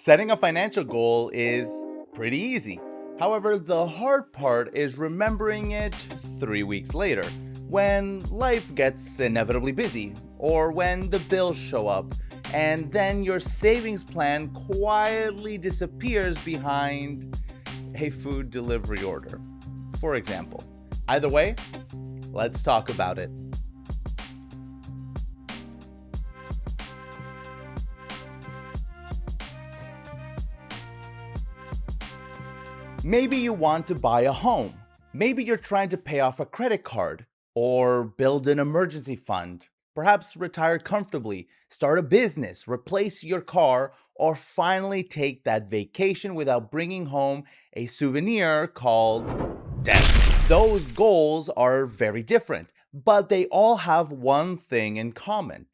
Setting a financial goal is pretty easy. However, the hard part is remembering it 3 weeks later, when life gets inevitably busy, or when the bills show up, and then your savings plan quietly disappears behind a food delivery order, for example. Either way, let's talk about it. Maybe you want to buy a home. Maybe you're trying to pay off a credit card or build an emergency fund. Perhaps retire comfortably, start a business, replace your car, or finally take that vacation without bringing home a souvenir called debt. Those goals are very different, but they all have one thing in common: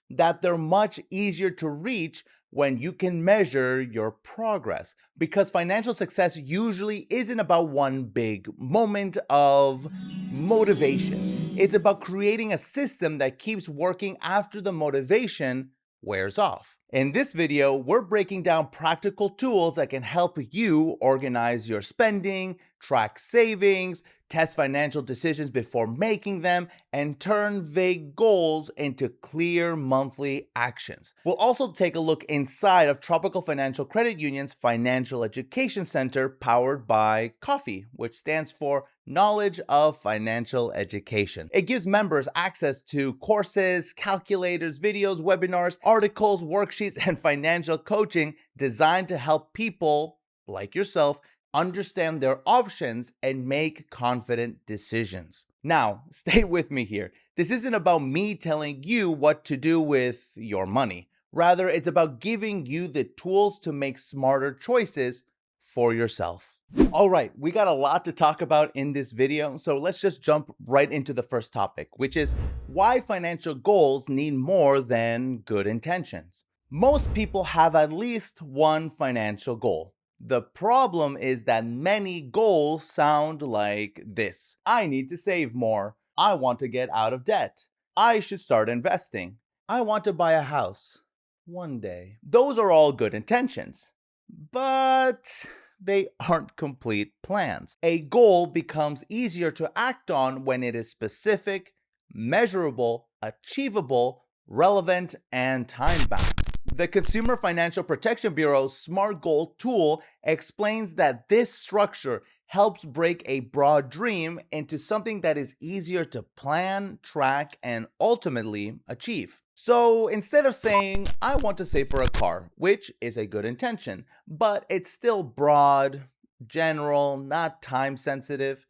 that they're much easier to reach when you can measure your progress. Because financial success usually isn't about one big moment of motivation, it's about creating a system that keeps working after the motivation wears off. In this video, we're breaking down practical tools that can help you organize your spending, track savings, test financial decisions before making them, and turn vague goals into clear monthly actions. We'll also take a look inside of Tropical Financial Credit Union's Financial Education Center, powered by Coffee, which stands for Knowledge of Financial Education. It gives members access to courses, calculators, videos, webinars, articles, worksheets, and financial coaching designed to help people like yourself understand their options and make confident decisions. Now, stay with me here. This isn't about me telling you what to do with your money. Rather, it's about giving you the tools to make smarter choices for yourself. All right, we got a lot to talk about in this video, so let's just jump right into the first topic, which is why financial goals need more than good intentions. Most people have at least one financial goal. The problem is that many goals sound like this: I need to save more. I want to get out of debt. I should start investing. I want to buy a house one day. Those are all good intentions, but they aren't complete plans. A goal becomes easier to act on when it is specific, measurable, achievable, relevant, and time-bound. The Consumer Financial Protection Bureau's SMART Goal tool explains that this structure helps break a broad dream into something that is easier to plan, track, and ultimately achieve. So instead of saying, I want to save for a car, which is a good intention, but it's still broad, general, not time sensitive,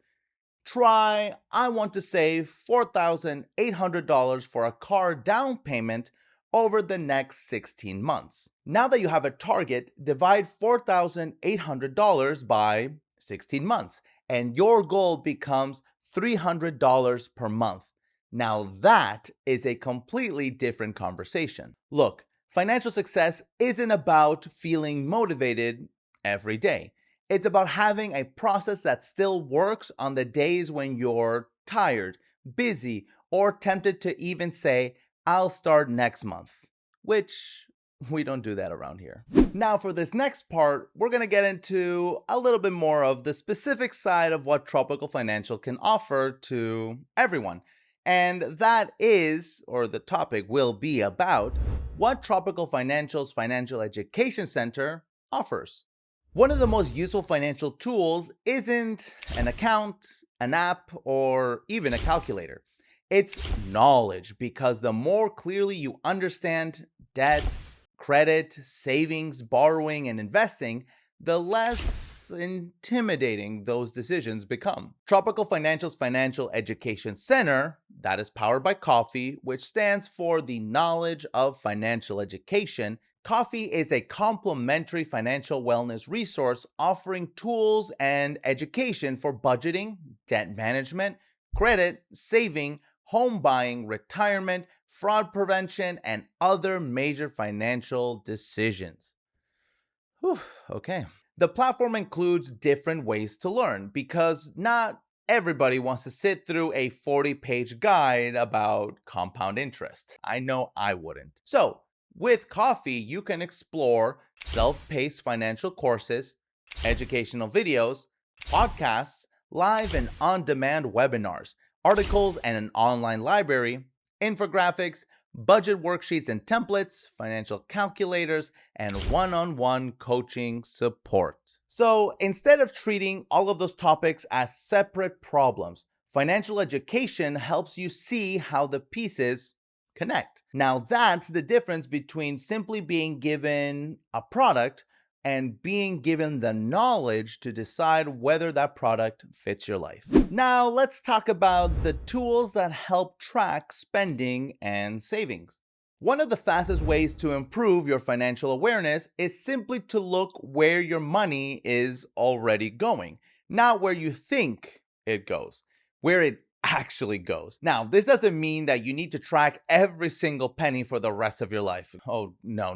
try, I want to save $4,800 for a car down payment over the next 16 months. Now that you have a target, divide $4,800 by 16 months, and your goal becomes $300 per month. Now that is a completely different conversation. Look, financial success isn't about feeling motivated every day. It's about having a process that still works on the days when you're tired, busy, or tempted to even say, I'll start next month, which we don't do that around here. Now for this next part, we're gonna get into a little bit more of the specific side of what Tropical Financial can offer to everyone. And that is, or the topic will be about, what Tropical Financial's Financial Education Center offers. One of the most useful financial tools isn't an account, an app, or even a calculator. It's knowledge, because the more clearly you understand debt, credit, savings, borrowing, and investing, the less intimidating those decisions become. Tropical Financial's Financial Education Center, that is powered by Coffee, which stands for the Knowledge of Financial Education. Coffee is a complimentary financial wellness resource offering tools and education for budgeting, debt management, credit, saving, home buying, retirement, fraud prevention, and other major financial decisions. Whew, okay. The platform includes different ways to learn, because not everybody wants to sit through a 40-page guide about compound interest. I know I wouldn't. So With Coffee, you can explore self-paced financial courses, educational videos, podcasts, live and on-demand webinars, articles and an online library, infographics, budget worksheets and templates, financial calculators, and one-on-one coaching support. So instead of treating all of those topics as separate problems, financial education helps you see how the pieces connect. Now, that's the difference between simply being given a product and being given the knowledge to decide whether that product fits your life. Now, let's talk about the tools that help track spending and savings. One of the fastest ways to improve your financial awareness is simply to look where your money is already going, not where you think it goes, where it actually goes. Now, this doesn't mean that you need to track every single penny for the rest of your life. Oh, no.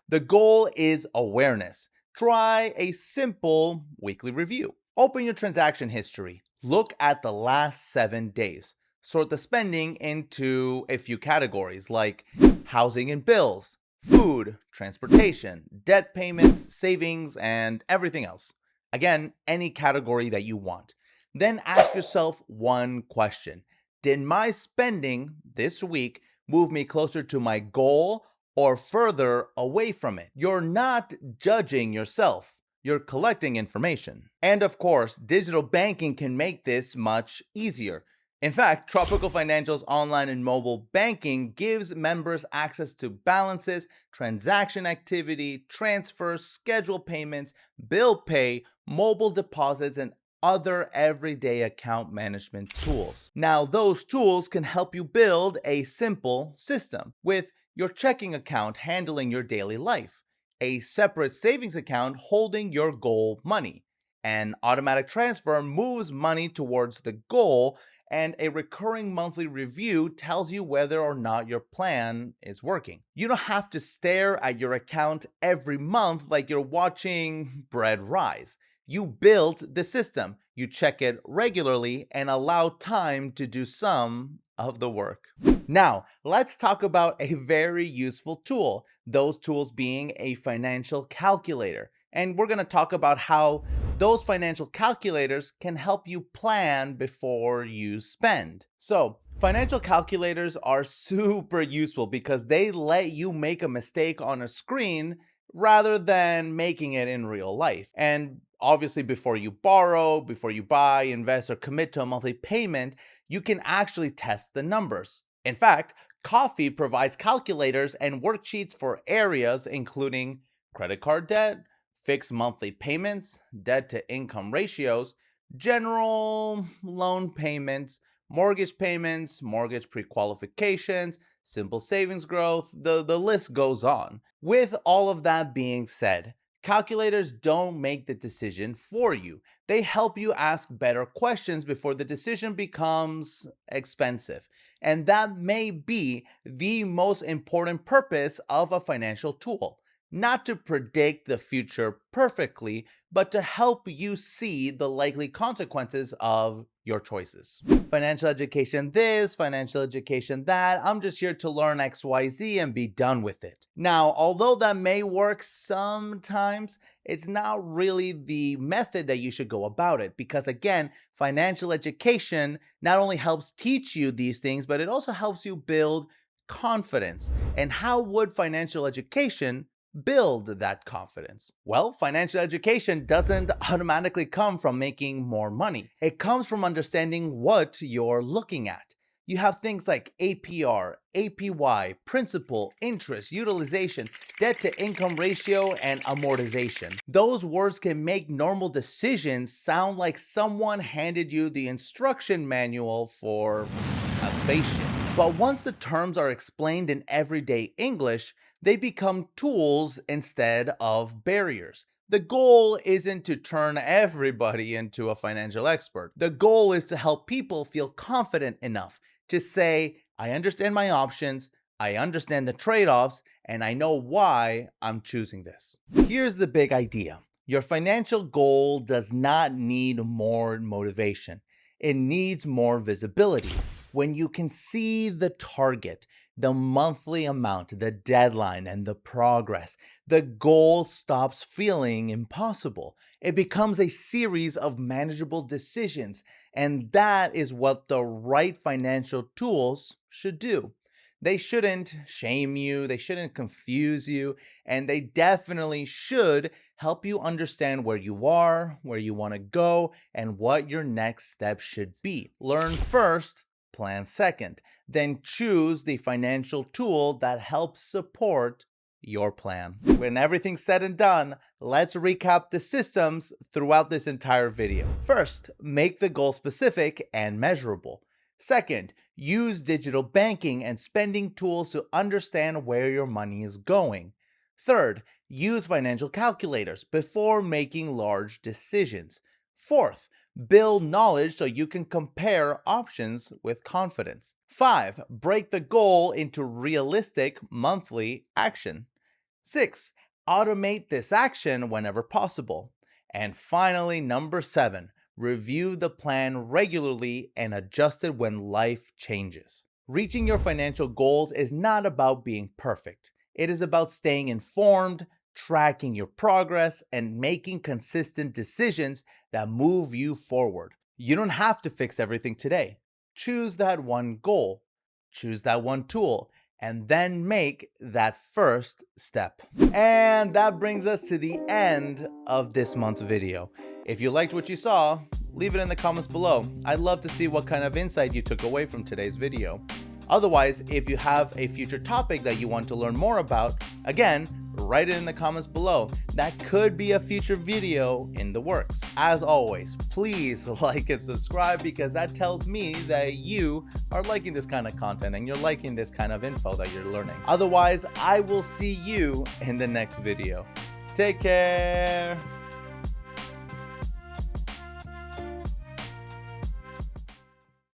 The goal is awareness. Try a simple weekly review. Open your transaction history. Look at the last 7 days. Sort the spending into a few categories like housing and bills, food, transportation, debt payments, savings, and everything else. Again, any category that you want. Then ask yourself one question. Did my spending this week move me closer to my goal or further away from it? You're not judging yourself. You're collecting information. And of course, digital banking can make this much easier. In fact, Tropical Financial's online and mobile banking gives members access to balances, transaction activity, transfers, scheduled payments, bill pay, mobile deposits, and other everyday account management tools. Now, those tools can help you build a simple system with your checking account handling your daily life, a separate savings account holding your goal money. An automatic transfer moves money towards the goal, and a recurring monthly review tells you whether or not your plan is working. You don't have to stare at your account every month like you're watching bread rise. You build the system, you check it regularly, and allow time to do some of the work. Now, let's talk about a very useful tool, those tools being a financial calculator. And we're going to talk about how those financial calculators can help you plan before you spend. So, financial calculators are super useful because they let you make a mistake on a screen rather than making it in real life. And obviously, before you borrow, before you buy, invest, or commit to a monthly payment, you can actually test the numbers. In fact, Coffee provides calculators and worksheets for areas including credit card debt, fixed monthly payments, debt to income ratios, general loan payments, mortgage payments, mortgage pre-qualifications, simple savings growth, the list goes on. With all of that being said, calculators don't make the decision for you. They help you ask better questions before the decision becomes expensive. And that may be the most important purpose of a financial tool. Not to predict the future perfectly, but to help you see the likely consequences of your choices. Financial education this, financial education that, I'm just here to learn XYZ and be done with it. Now, although that may work sometimes, it's not really the method that you should go about it because again, financial education not only helps teach you these things, but it also helps you build confidence. And how would financial education build that confidence? Well, financial education doesn't automatically come from making more money. It comes from understanding what you're looking at. You have things like APR, APY, principal, interest, utilization, debt to income ratio, and amortization. Those words can make normal decisions sound like someone handed you the instruction manual for a spaceship. But once the terms are explained in everyday English, they become tools instead of barriers. The goal isn't to turn everybody into a financial expert. The goal is to help people feel confident enough to say, I understand my options, I understand the trade-offs, and I know why I'm choosing this. Here's the big idea. Your financial goal does not need more motivation. It needs more visibility. When you can see the target, the monthly amount, the deadline, and the progress, the goal stops feeling impossible. It becomes a series of manageable decisions, and that is what the right financial tools should do. They shouldn't shame you, they shouldn't confuse you, and they definitely should help you understand where you are, where you want to go, and what your next step should be. Learn first, plan second, then choose the financial tool that helps support your plan. When everything's said and done, let's recap the systems throughout this entire video. First, make the goal specific and measurable. Second, use digital banking and spending tools to understand where your money is going. Third, use financial calculators before making large decisions. Fourth, build knowledge so you can compare options with confidence. 5. Break the goal into realistic monthly action. 6. Automate this action whenever possible. And finally, number 7. Review the plan regularly and adjust it when life changes. Reaching your financial goals is not about being perfect. It is about staying informed, tracking your progress, and making consistent decisions that move you forward. You don't have to fix everything today. Choose that one goal, choose that one tool, and then make that first step. And that brings us to the end of this month's video. If you liked what you saw, leave it in the comments below. I'd love to see what kind of insight you took away from today's video. Otherwise, if you have a future topic that you want to learn more about, again, write it in the comments below. That could be a future video in the works. As always, please like and subscribe because that tells me that you are liking this kind of content and you're liking this kind of info that you're learning. Otherwise, I will see you in the next video. Take care.